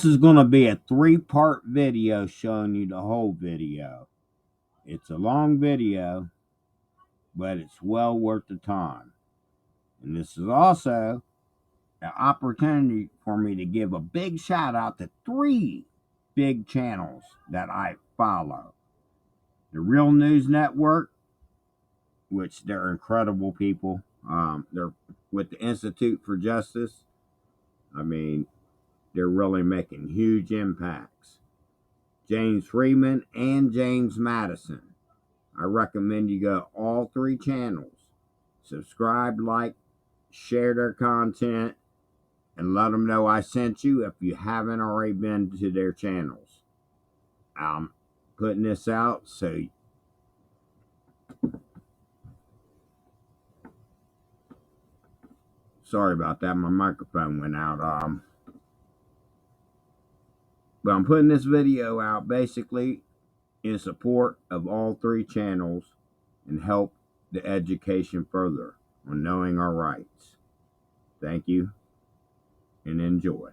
this is going to be a 3-part video showing you the whole video. It's a long video, but it's well worth the time. And this is also an opportunity for me to give a big shout out to 3 big channels that I follow. The Real News Network, which they're incredible people. They're with the Institute for Justice. I mean, they're really making huge impacts. James Freeman and James Maddison. I recommend you go all 3 channels. Subscribe, like, share their content, and let them know I sent you if you haven't already been to their channels. I'm putting this out so sorry about that, my microphone went out. But I'm putting this video out basically in support of all 3 channels and help the education further on knowing our rights. Thank you and enjoy.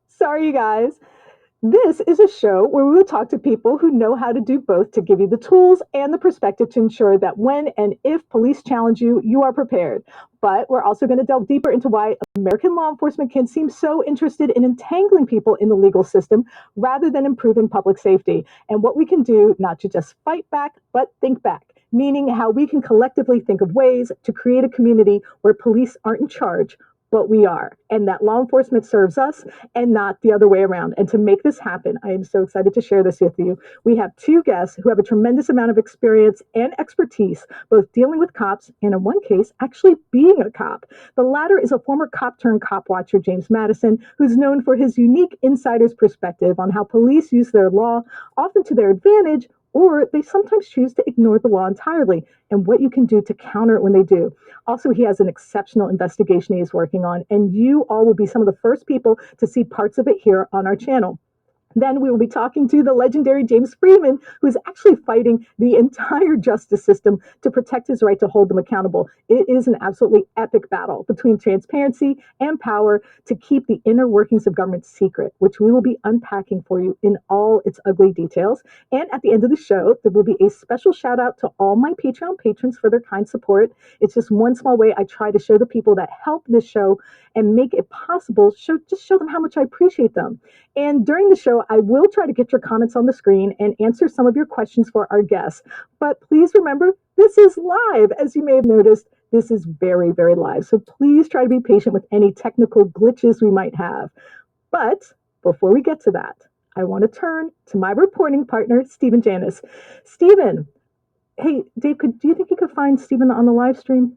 Sorry, you guys. This is a show where we will talk to people who know how to do both to give you the tools and the perspective to ensure that when and if police challenge you, you are prepared. But we're also going to delve deeper into why American law enforcement can seem so interested in entangling people in the legal system rather than improving public safety, and what we can do not to just fight back, but think back, meaning how we can collectively think of ways to create a community where police aren't in charge, but we are, and that law enforcement serves us and not the other way around. And to make this happen, I am so excited to share this with you. We have 2 guests who have a tremendous amount of experience and expertise, both dealing with cops and in one case, actually being a cop. The latter is a former cop turned cop watcher, James Maddison, who's known for his unique insider's perspective on how police use their law, often to their advantage, or they sometimes choose to ignore the law entirely, and what you can do to counter it when they do. Also, he has an exceptional investigation he is working on, and you all will be some of the first people to see parts of it here on our channel. Then we will be talking to the legendary James Freeman, who is actually fighting the entire justice system to protect his right to hold them accountable. It is an absolutely epic battle between transparency and power to keep the inner workings of government secret, which we will be unpacking for you in all its ugly details. And at the end of the show, there will be a special shout out to all my Patreon patrons for their kind support. It's just one small way I try to show the people that help this show and make it possible, show them how much I appreciate them. And during the show, I will try to get your comments on the screen and answer some of your questions for our guests. But please remember, this is live. As you may have noticed, this is very, very live. So please try to be patient with any technical glitches we might have. But before we get to that, I want to turn to my reporting partner, Stephen Janis. Stephen, hey, Dave, do you think you could find Stephen on the live stream?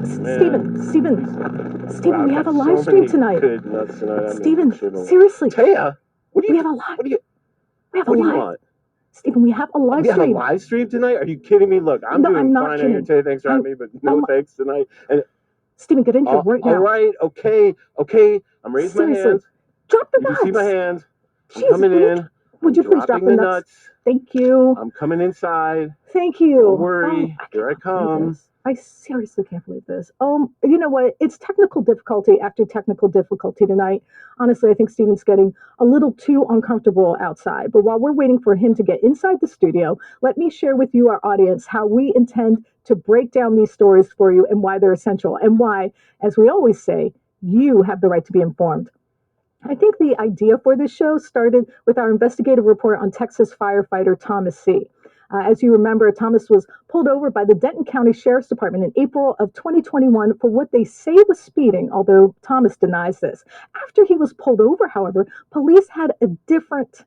Stephen, we have a live stream tonight. Stephen, seriously. Taya, we have a live. Stephen, we have a live stream. We have a live stream tonight? Are you kidding me? Look, I'm doing fine out here today. Thanks for having me, but no thanks tonight. And Stephen, get in here right now. All right, okay. I'm raising my hands. Drop the nuts. You can see my hands. I'm Jeez, coming in. Would you please drop the nuts? Thank you. I'm coming inside. Thank you. Don't worry. Here I come. I seriously can't believe this. You know what? It's technical difficulty after technical difficulty tonight. Honestly, I think Stephen's getting a little too uncomfortable outside. But while we're waiting for him to get inside the studio, let me share with you, our audience, how we intend to break down these stories for you and why they're essential, and why, as we always say, you have the right to be informed. I think the idea for this show started with our investigative report on Texas firefighter Thomas C. As you remember, Thomas was pulled over by the Denton County Sheriff's Department in April of 2021 for what they say was speeding, although Thomas denies this. After he was pulled over, however, police had a different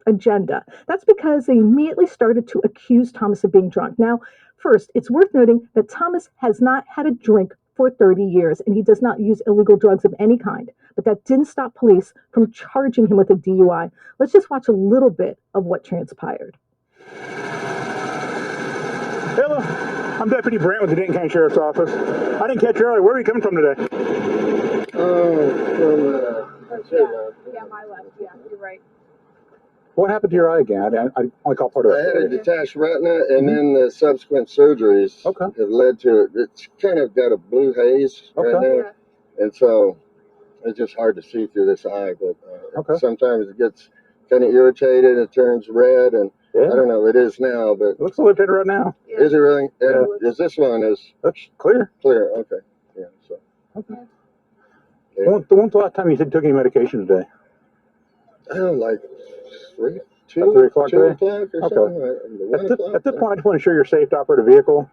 agenda. That's because they immediately started to accuse Thomas of being drunk. Now, first, it's worth noting that Thomas has not had a drink for 30 years, and he does not use illegal drugs of any kind. But that didn't stop police from charging him with a DUI. Let's just watch a little bit of what transpired. Hello, I'm Deputy Brent with the Denton County Sheriff's Office. I didn't catch you earlier. Where are you coming from today? Yeah, my left. Yeah, you're right. What happened to your eye again? I only caught part of it. I had a detached retina, and then the subsequent surgeries have led to it. It's kind of got a blue haze right now, and so it's just hard to see through this eye. But sometimes it gets kind of irritated. It turns red, and I don't know. It is now, but it looks a little bit right now. Yeah. Is it really? Yeah. Is this one That's clear? Clear. Okay. Yeah. So. Okay. Yeah. When's the last time you took any medication today? Oh, like 3 o'clock today? Or something. At this point, I just want to ensure you're safe to operate a vehicle.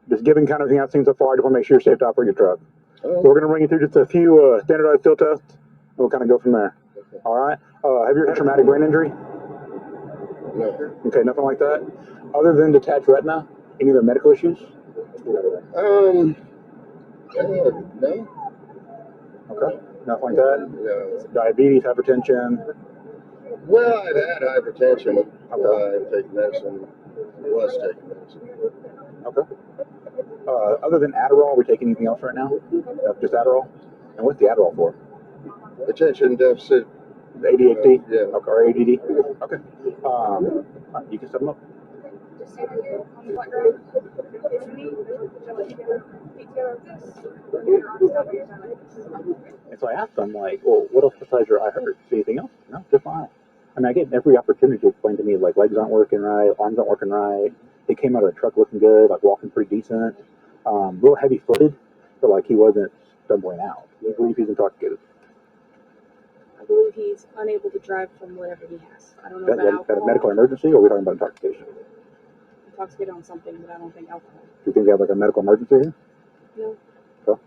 Just given kind of everything I've seen so far, I just want to make sure you're safe to operate your truck. So we're going to run you through just a few standardized field tests, and we'll kind of go from there. Okay. All right. Have you ever had traumatic brain injury? No. Okay, nothing like that. Other than detached retina, any other medical issues? No. Okay, nothing like that. No. Diabetes, hypertension. Well, I've had hypertension. I take medicine. I was taking medicine. Okay. Other than Adderall, are we taking anything else right now? Just Adderall? And what's the Adderall for? Attention deficit. ADHD? Yeah. Okay, or ADD? Okay. You can set them up. And so I asked them, like, well, what else besides your eye hurt? Anything else? No, just fine. I mean, I get every opportunity to explain to me, like, legs aren't working right, arms aren't working right. He came out of the truck looking good, like, walking pretty decent. A little heavy-footed, but, like, he wasn't stumbling out. I believe he's intoxicated. I believe he's unable to drive from whatever he has. I don't know about alcohol. Is that a medical emergency, or are we talking about intoxication? Intoxicated on something, but I don't think alcohol. Do you think they have, like, a medical emergency here? No. So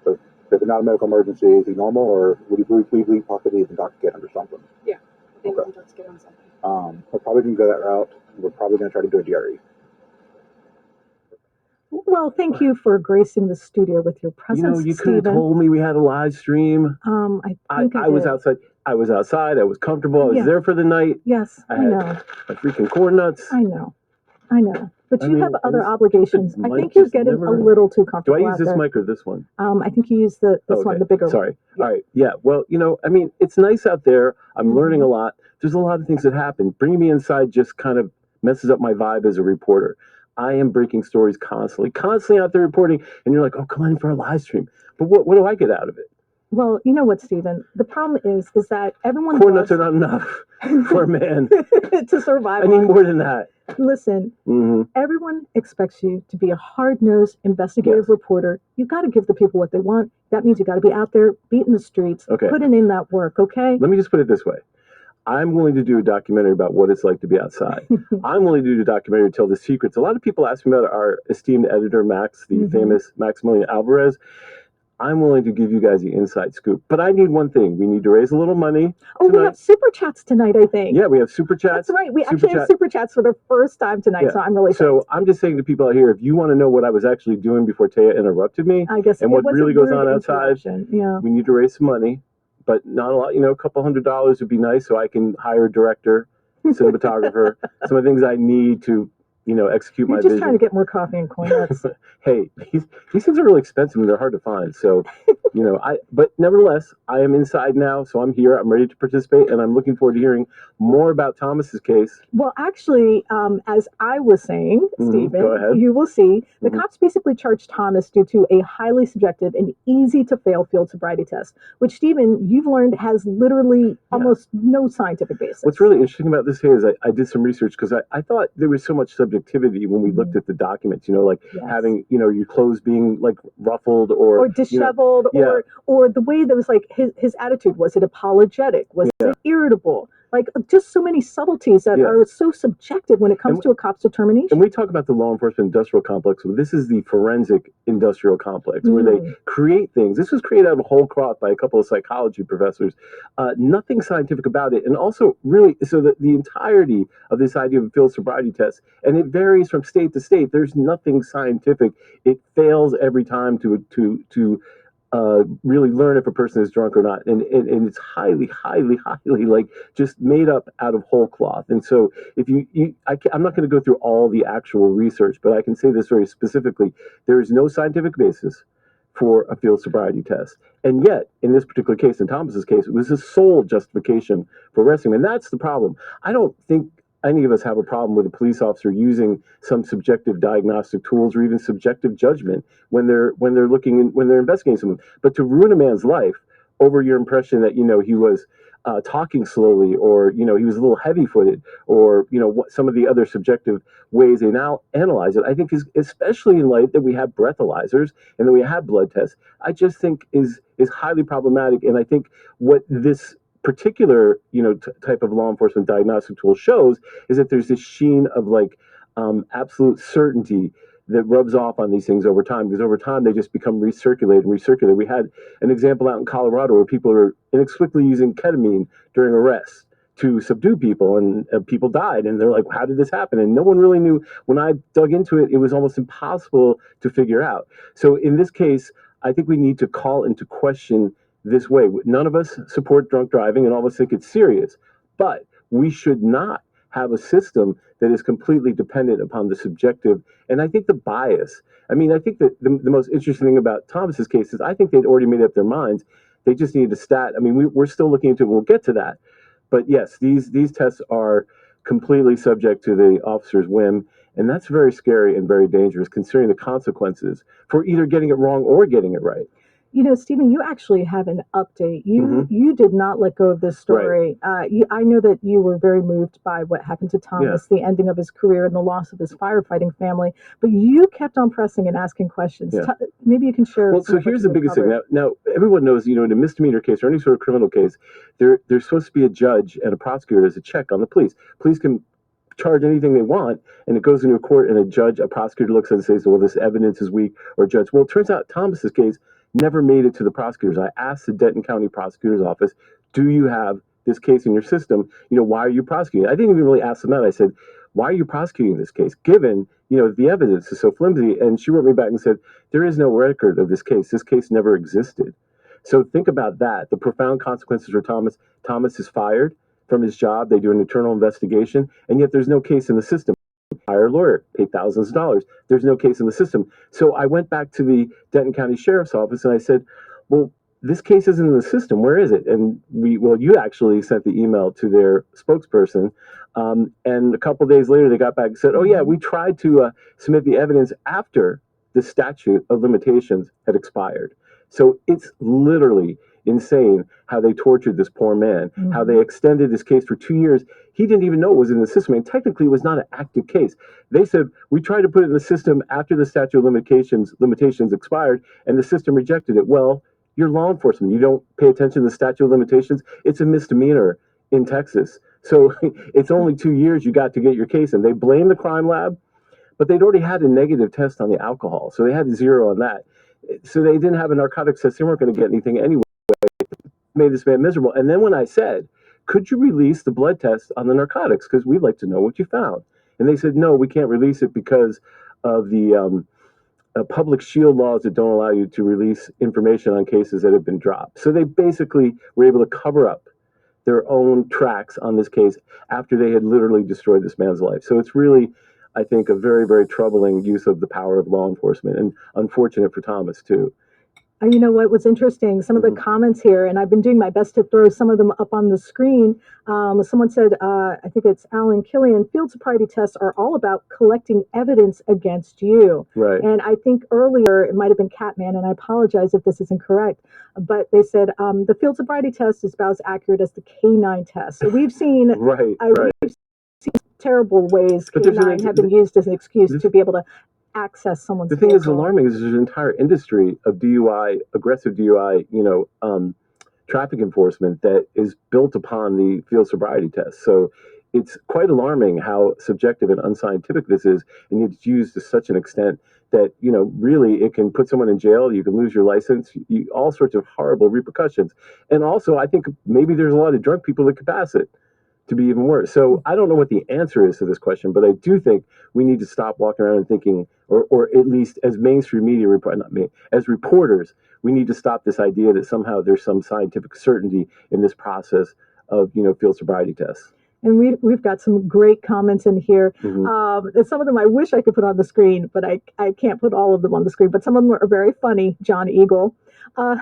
if it's not a medical emergency, is he normal, or would you believe possibly he's intoxicated under something? Yeah, I think he's intoxicated on something. We're probably going to go that route. We're probably going to try to do a DRE. Well, thank you for gracing the studio with your presence, you could have told me we had a live stream. I was outside. I was outside. I was comfortable. I was there for the night. Yes, I know. My freaking corn nuts. I know. But you have other obligations. I think you're getting a little too comfortable. Do I use this mic or this one? I think you use this one, the bigger one. Sorry. Yeah. All right. Yeah. Well, I mean, it's nice out there. I'm learning a lot. There's a lot of things that happen. Bringing me inside just kind of messes up my vibe as a reporter. I am breaking stories constantly out there reporting, and you're like, oh, come on for a live stream. But what do I get out of it? Well, you know what, Stephen? The problem is that everyone corn nuts are not enough for a man to survive. I need more than that. Listen, everyone expects you to be a hard-nosed investigative reporter. You got to give the people what they want. That means you got to be out there, beating the streets, putting in that work. Okay. Let me just put it this way. I'm willing to do a documentary about what it's like to be outside. I'm willing to do a documentary to tell the secrets. A lot of people ask me about our esteemed editor, Max, the famous Maximilian Alvarez. I'm willing to give you guys the inside scoop. But I need one thing. We need to raise a little money. Oh, we have super chats tonight, I think. Yeah, we have super chats. That's right. We actually have super chats for the first time tonight, so I'm really So I'm just saying to people out here, if you want to know what I was actually doing before Taya interrupted me, and what really goes on outside, we need to raise some money. But not a lot, a couple $100 would be nice so I can hire a director, cinematographer, some of the things I need to, execute my vision. You're just trying to get more coffee and corn nuts. Hey, these things are really expensive and they're hard to find. So, but nevertheless, I am inside now, so I'm here. I'm ready to participate, and I'm looking forward to hearing more about Thomas's case. Well, actually, as I was saying, Stephen, go ahead. You will see the cops basically charged Thomas due to a highly subjective and easy to fail field sobriety test, which, Stephen, you've learned has literally almost no scientific basis. What's really interesting about this here is I did some research because I thought there was so much subjectivity when we looked at the documents, having, your clothes being like ruffled or disheveled or the way that was like his attitude. Was it apologetic? Was it irritable? Like just so many subtleties that are so subjective when it comes to a cop's determination. And we talk about the law enforcement industrial complex. Well, this is the forensic industrial complex where they create things. This was created out of whole cloth by a couple of psychology professors. Nothing scientific about it. And also really, so that the entirety of this idea of a field sobriety test, and it varies from state to state. There's nothing scientific. It fails every time to really learn if a person is drunk or not, and it's highly like just made up out of whole cloth. And so if I'm not going to go through all the actual research, but I can say this very specifically: there is no scientific basis for a field sobriety test. And yet, in this particular case, in Thomas's case, it was his sole justification for arresting him. And that's the problem. I don't think any of us have a problem with a police officer using some subjective diagnostic tools or even subjective judgment when they're when they're investigating someone. But to ruin a man's life over your impression that he was talking slowly, or he was a little heavy-footed, or what some of the other subjective ways they now analyze it, I think is, especially in light that we have breathalyzers and that we have blood tests, I just think is highly problematic. And I think what this particular type of law enforcement diagnostic tool shows is that there's this sheen of absolute certainty that rubs off on these things over time, because over time they just become recirculated. We had an example out in Colorado where people are inexplicably using ketamine during arrests to subdue people, and people died, and they're like, how did this happen? And no one really knew. When I dug into it, it was almost impossible to figure out. So in this case, I think we need to call into question this way. None of us support drunk driving, and all of us think it's serious, but we should not have a system that is completely dependent upon the subjective. And I think the bias, I mean, I think that the most interesting thing about Thomas's case is I think they'd already made up their minds. They just needed a stat. I mean, we're still looking into it. We'll get to that. But yes, these tests are completely subject to the officer's whim. And that's very scary and very dangerous, considering the consequences for either getting it wrong or getting it right. Stephen, you actually have an update. You did not let go of this story. Right. I know that you were very moved by what happened to Thomas, the ending of his career and the loss of his firefighting family, but you kept on pressing and asking questions. Yeah. Maybe you can share. Well, so here's the biggest thing. Now, everyone knows, in a misdemeanor case or any sort of criminal case, there's supposed to be a judge and a prosecutor as a check on the police. Police can charge anything they want, and it goes into a court, and a prosecutor looks at it and says, well, this evidence is weak, or judge. Well, it turns out Thomas's case never made it to the prosecutors. I asked the Denton County Prosecutor's Office, do you have this case in your system? Why are you prosecuting? I didn't even really ask them that. I said, why are you prosecuting this case, given, the evidence is so flimsy? And she wrote me back and said, there is no record of this case. This case never existed. So think about that. The profound consequences for Thomas. Thomas is fired from his job. They do an internal investigation, and yet there's no case in the system. Hire a lawyer, pay thousands of dollars. There's no case in the system. So I went back to the Denton County Sheriff's Office and I said, well, this case isn't in the system. Where is it? And you actually sent the email to their spokesperson. And a couple of days later, they got back and said, oh, yeah, we tried to submit the evidence after the statute of limitations had expired. So it's literally insane how they tortured this poor man, how they extended this case for 2 years. He didn't even know it was in the system. And technically, it was not an active case. They said, we tried to put it in the system after the statute of limitations expired, and the system rejected it. Well, you're law enforcement. You don't pay attention to the statute of limitations. It's a misdemeanor in Texas. So it's only 2 years you got to get your case in. They blame the crime lab, but they'd already had a negative test on the alcohol. So they had a 0 on that. So they didn't have a narcotics test. They weren't going to get anything anyway. Made this man miserable. And then when I said, could you release the blood test on the narcotics? Because we'd like to know what you found. And they said, no, we can't release it because of the public shield laws that don't allow you to release information on cases that have been dropped. So they basically were able to cover up their own tracks on this case after they had literally destroyed this man's life. So it's really, I think, a very, very troubling use of the power of law enforcement, and unfortunate for Thomas, too. You know what was interesting? Some of the comments here, and I've been doing my best to throw some of them up on the screen. Someone said, I think it's Alan Killian, field sobriety tests are all about collecting evidence against you. Right. And I think earlier, it might have been Catman, and I apologize if this is incorrect, but they said the field sobriety test is about as accurate as the canine test. So we've seen, we've seen terrible ways canine have been used as an excuse to be able to access someone's vehicle. The thing that's alarming is there's an entire industry of DUI, aggressive DUI, traffic enforcement that is built upon the field sobriety test. So it's quite alarming how subjective and unscientific this is, and it's used to such an extent that, really it can put someone in jail, you can lose your license, all sorts of horrible repercussions. And also, I think maybe there's a lot of drunk people that could pass it to be even worse. So I don't know what the answer is to this question, but I do think we need to stop walking around and thinking, or at least as mainstream media, as reporters, we need to stop this idea that somehow there's some scientific certainty in this process of, field sobriety tests. And we've got some great comments in here. And some of them I wish I could put on the screen, but I can't put all of them on the screen. But some of them are very funny, John Eagle.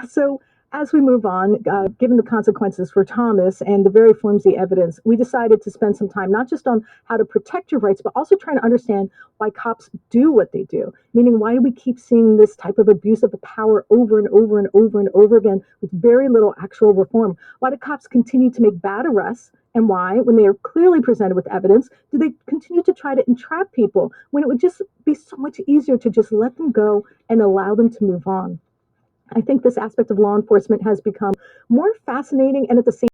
So as we move on, given the consequences for Thomas and the very flimsy evidence, we decided to spend some time not just on how to protect your rights, but also trying to understand why cops do what they do. Meaning, why do we keep seeing this type of abuse of the power over and over and over and over again with very little actual reform? Why do cops continue to make bad arrests? And why, when they are clearly presented with evidence, do they continue to try to entrap people when it would just be so much easier to just let them go and allow them to move on? I think this aspect of law enforcement has become more fascinating and at the same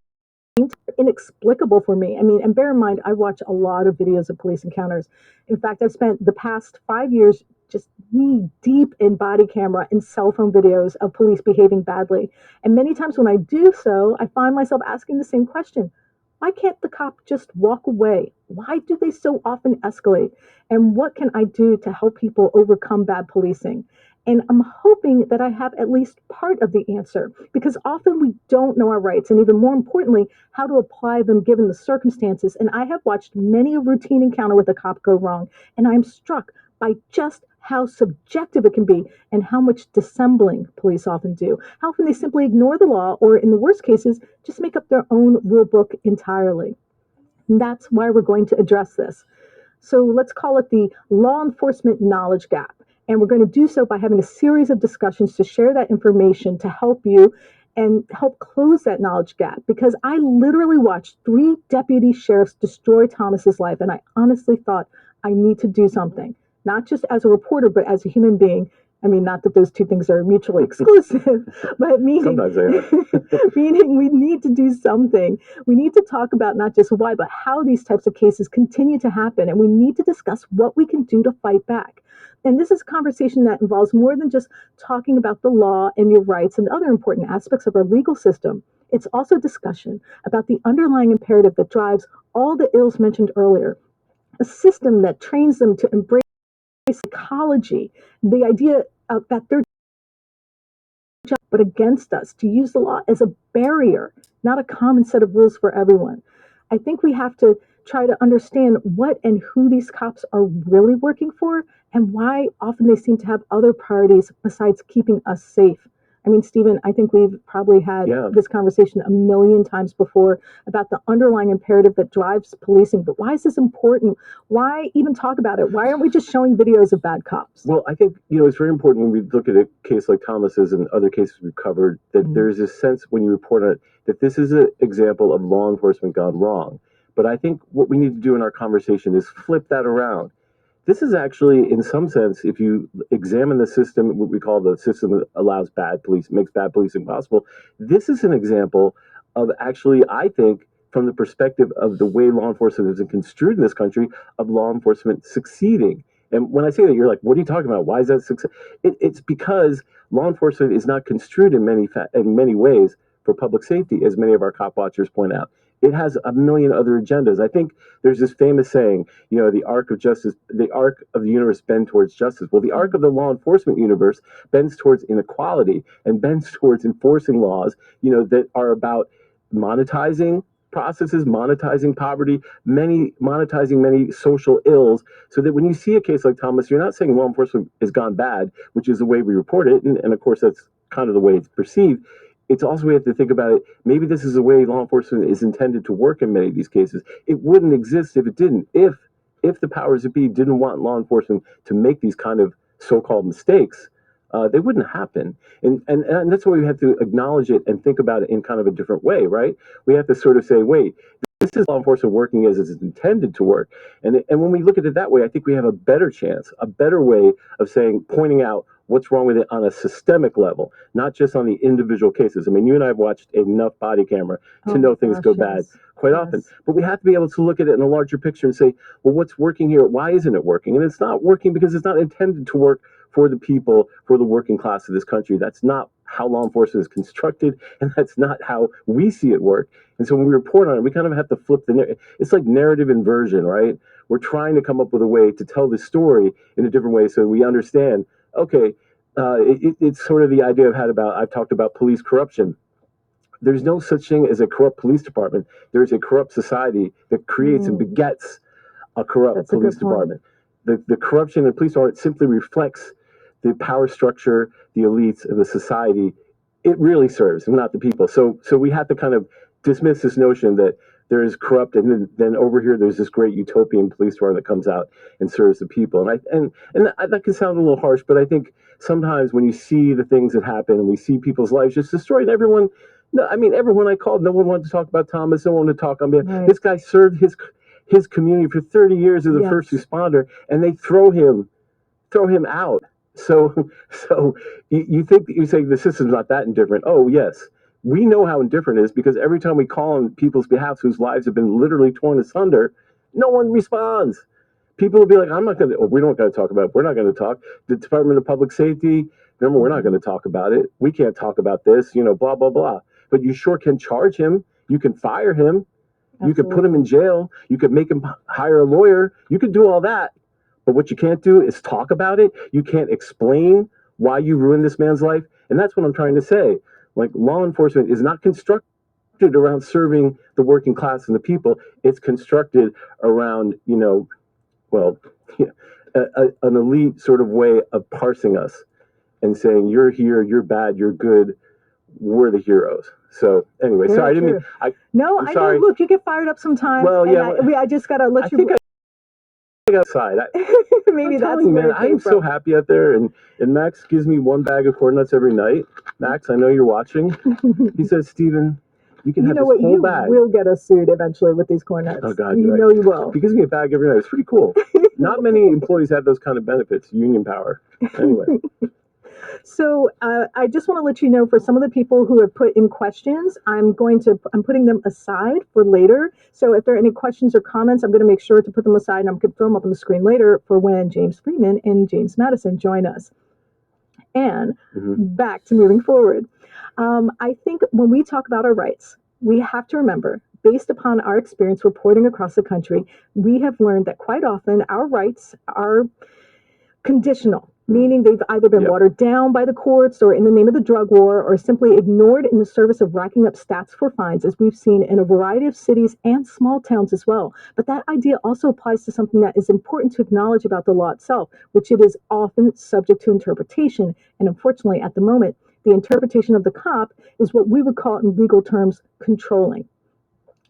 time inexplicable for me. I mean, and bear in mind, I watch a lot of videos of police encounters. In fact, I've spent the past 5 years just knee deep in body camera and cell phone videos of police behaving badly. And many times when I do so, I find myself asking the same question. Why can't the cop just walk away? Why do they so often escalate? And what can I do to help people overcome bad policing? And I'm hoping that I have at least part of the answer because often we don't know our rights and even more importantly, how to apply them given the circumstances. And I have watched many a routine encounter with a cop go wrong, and I'm struck by just how subjective it can be and how much dissembling police often do. How often they simply ignore the law or, in the worst cases, just make up their own rule book entirely. And that's why we're going to address this. So let's call it the law enforcement knowledge gap. And we're going to do so by having a series of discussions to share that information to help you and help close that knowledge gap. Because I literally watched 3 deputy sheriffs destroy Thomas's life, and I honestly thought I need to do something, not just as a reporter, but as a human being. I mean, not that those two things are mutually exclusive, but meaning, meaning we need to do something. We need to talk about not just why, but how these types of cases continue to happen. And we need to discuss what we can do to fight back. And this is a conversation that involves more than just talking about the law and your rights and other important aspects of our legal system. It's also discussion about the underlying imperative that drives all the ills mentioned earlier, a system that trains them to embrace psychology, the idea of that they're but against us, to use the law as a barrier, not a common set of rules for everyone. I think we have to try to understand what and who these cops are really working for and why often they seem to have other priorities besides keeping us safe. I mean, Stephen, I think we've probably had this conversation a million times before about the underlying imperative that drives policing. But why is this important? Why even talk about it? Why aren't we just showing videos of bad cops? Well, I think, it's very important when we look at a case like Thomas's and other cases we've covered that there's this sense when you report on it that this is an example of law enforcement gone wrong. But I think what we need to do in our conversation is flip that around. This is actually, in some sense, if you examine the system, what we call the system that allows bad police, makes bad policing possible, this is an example of actually, I think, from the perspective of the way law enforcement has been construed in this country, of law enforcement succeeding. And when I say that, you're like, what are you talking about? Why is that success? It's because law enforcement is not construed in many ways for public safety, as many of our cop watchers point out. It has a million other agendas. I think there's this famous saying, the arc of justice, the arc of the universe bends towards justice. Well, the arc of the law enforcement universe bends towards inequality and bends towards enforcing laws, that are about monetizing processes, monetizing poverty, monetizing many social ills, so that when you see a case like Thomas, you're not saying law enforcement has gone bad, which is the way we report it, and of course that's kind of the way it's perceived. It's also, we have to think about it, maybe this is the way law enforcement is intended to work in many of these cases. It wouldn't exist if it didn't. If the powers that be didn't want law enforcement to make these kind of so-called mistakes, they wouldn't happen. And that's why we have to acknowledge it and think about it in kind of a different way, right? We have to sort of say, wait, this is law enforcement working as it's intended to work. And when we look at it that way, I think we have a better chance, a better way of pointing out what's wrong with it on a systemic level, not just on the individual cases. I mean, you and I have watched enough body camera to know things go bad quite often. But we have to be able to look at it in a larger picture and say, well, what's working here? Why isn't it working? And it's not working because it's not intended to work for the people, for the working class of this country. That's not how law enforcement is constructed, and that's not how we see it work. And so when we report on it, we kind of have to flip the narrative. It's like narrative inversion, right? We're trying to come up with a way to tell the story in a different way so we understand, okay, it's sort of the idea I've talked about police corruption. there's no such thing as a corrupt police department. There's a corrupt society that creates and begets a corrupt police department. The corruption in the police department simply reflects the power structure, the elites, and the society it really serves, and not the people. So we have to kind of dismiss this notion that there is corrupt, and then over here there's this great utopian police department that comes out and serves the people. And that can sound a little harsh, but I think sometimes when you see the things that happen and we see people's lives just destroyed, everyone. No, I mean everyone I called, no one wanted to talk about Thomas. No one wanted to talk. I mean, this guy served his community for 30 years as a first responder, and they throw him out. So you think that you say the system's not that indifferent. Oh yes, we know how indifferent it is, because every time we call on people's behalf whose lives have been literally torn asunder, no one responds. People will be like, I'm not going to, we're not going to talk about it. We're not going to talk. The Department of Public Safety, remember, we're not going to talk about it. We can't talk about this, blah, blah, blah. But you sure can charge him. You can fire him. Absolutely. You could put him in jail. You could make him hire a lawyer. You could do all that. But what you can't do is talk about it. You can't explain why you ruined this man's life. And that's what I'm trying to say. Like, law enforcement is not constructed around serving the working class and the people. It's constructed around, an elite sort of way of parsing us and saying, you're here, you're bad, you're good, we're the heroes. So anyway, sorry, I didn't mean. I know. Look, you get fired up sometimes. Well, yeah. I just gotta let you. I got outside. Maybe that's you, man. I'm so happy out there, and Max gives me one bag of corn nuts every night. Max, I know you're watching. He says, Steven, you can have this whole bag. You will get us sued eventually with these corn nuts. Oh God, you know you will. He gives me a bag every night. It's pretty cool. Not many employees have those kind of benefits. Union power. Anyway. So I just want to let you know, for some of the people who have put in questions, I'm putting them aside for later. So if there are any questions or comments, I'm going to make sure to put them aside, and I'm going to throw them up on the screen later for when James Freeman and James Maddison join us. And back to moving forward. I think when we talk about our rights, we have to remember, based upon our experience reporting across the country, we have learned that quite often our rights are conditional, meaning they've either been watered down by the courts or in the name of the drug war, or simply ignored in the service of racking up stats for fines, as we've seen in a variety of cities and small towns as well. But that idea also applies to something that is important to acknowledge about the law itself, which it is often subject to interpretation. And unfortunately, at the moment, the interpretation of the cop is what we would call in legal terms controlling.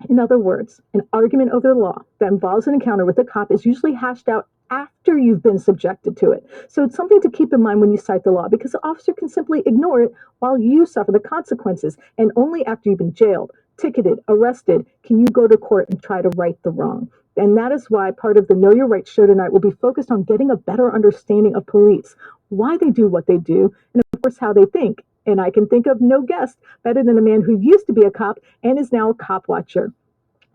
In other words, an argument over the law that involves an encounter with a cop is usually hashed out after you've been subjected to it. So it's something to keep in mind when you cite the law, because the officer can simply ignore it while you suffer the consequences. And only after you've been jailed, ticketed, arrested, can you go to court and try to right the wrong. And that is why part of the Know Your Rights show tonight will be focused on getting a better understanding of police, why they do what they do, and of course how they think. And I can think of no guest better than a man who used to be a cop and is now a cop watcher.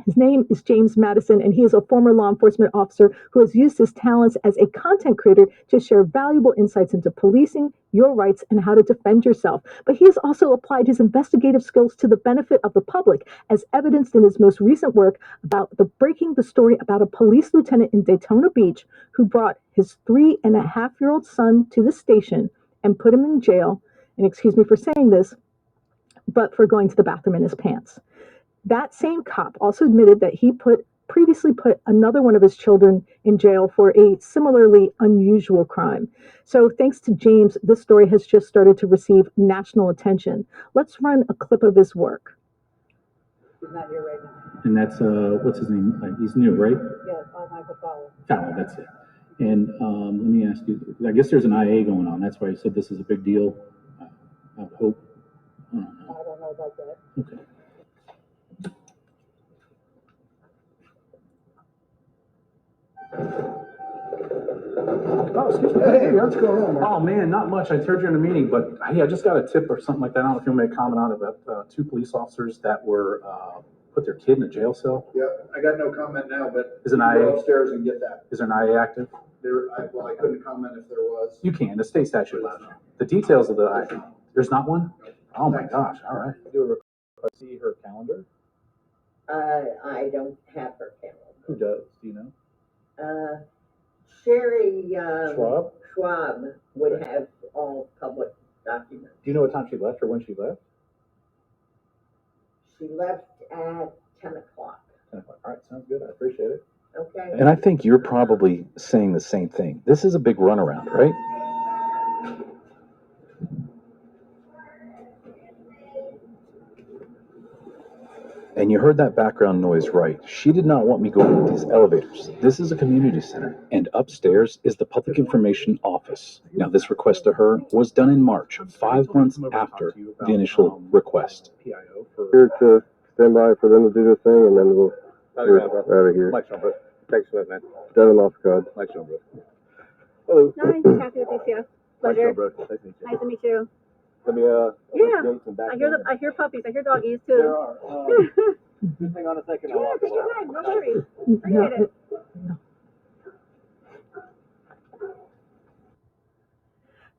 His name is James Maddison, and he is a former law enforcement officer who has used his talents as a content creator to share valuable insights into policing, your rights, and how to defend yourself. But he has also applied his investigative skills to the benefit of the public, as evidenced in his most recent work about breaking the story about a police lieutenant in Daytona Beach who brought his 3.5-year-old son to the station and put him in jail. And excuse me for saying this, but for going to the bathroom in his pants. That same cop also admitted that he previously put another one of his children in jail for a similarly unusual crime. So thanks to James, this story has just started to receive national attention. Let's run a clip of his work. He's not here right now. And that's, what's his name? He's new, right? Yeah, Michael Fowler. Fowler, that's it. And let me ask you, I guess there's an IA going on. That's why you said this is a big deal. I hope. I don't know about that. Okay. Oh, excuse me. Hey, what's going on, Mark? Oh, man, not much. I heard you're in a meeting, but hey, I just got a tip or something like that. I don't know if you want to make a comment on it, about 2 police officers that were put their kid in a jail cell. Yeah, I got no comment now, but is an you IA go upstairs and get that. Is there an IA active? I couldn't comment if there was. You can. The state statute allows you. The details of the IA. There's not one? Oh my gosh! All right. Do a request. See her calendar. I don't have her calendar. Who does? Do you know? Sherry Schwab would have all public documents. Do you know what time she left or when she left? She left at 10 o'clock. 10 o'clock. All right, sounds good. I appreciate it. Okay. And I think you're probably saying the same thing. This is a big runaround, right? And you heard that background noise right. She did not want me going up these elevators. This is a community center, and upstairs is the public information office. Now, this request to her was done in March, 5 months after the initial request. PIO for. Here to stand by for them to do their thing, and then we're out of here. Mike Schoenberg. Thanks for that, man. Devin off the card. Mike Schoenberg. Hello. Nice, Kathy with DCS. Pleasure. Nice to meet you. Let me, Yeah. I hear puppies. I hear doggies too. There are. Just hang on a second. Yeah, take your time. No worries. Appreciate it.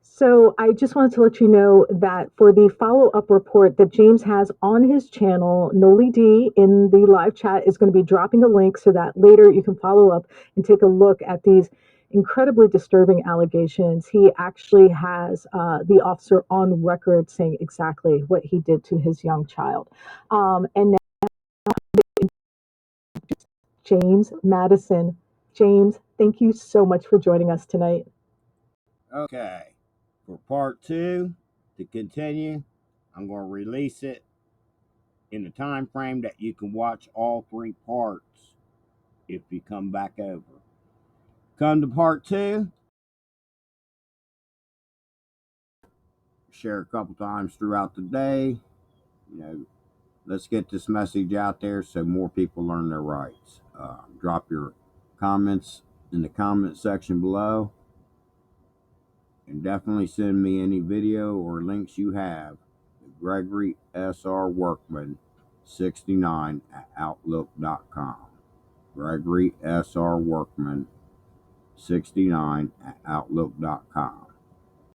So I just wanted to let you know that for the follow-up report that James has on his channel, Noli D in the live chat is going to be dropping a link so that later you can follow up and take a look at these incredibly disturbing allegations. He actually has the officer on record saying exactly what he did to his young child. And now James Maddison. James, thank you so much for joining us tonight. Okay. For part 2, to continue, I'm going to release it in a time frame that you can watch all 3 parts if you come back over. Come to part 2. Share a couple times throughout the day. Let's get this message out there so more people learn their rights. Drop your comments in the comment section below. And definitely send me any video or links you have to Gregory SR Workman 69 at outlook.com. Gregory SR Workman 69 at outlook.com.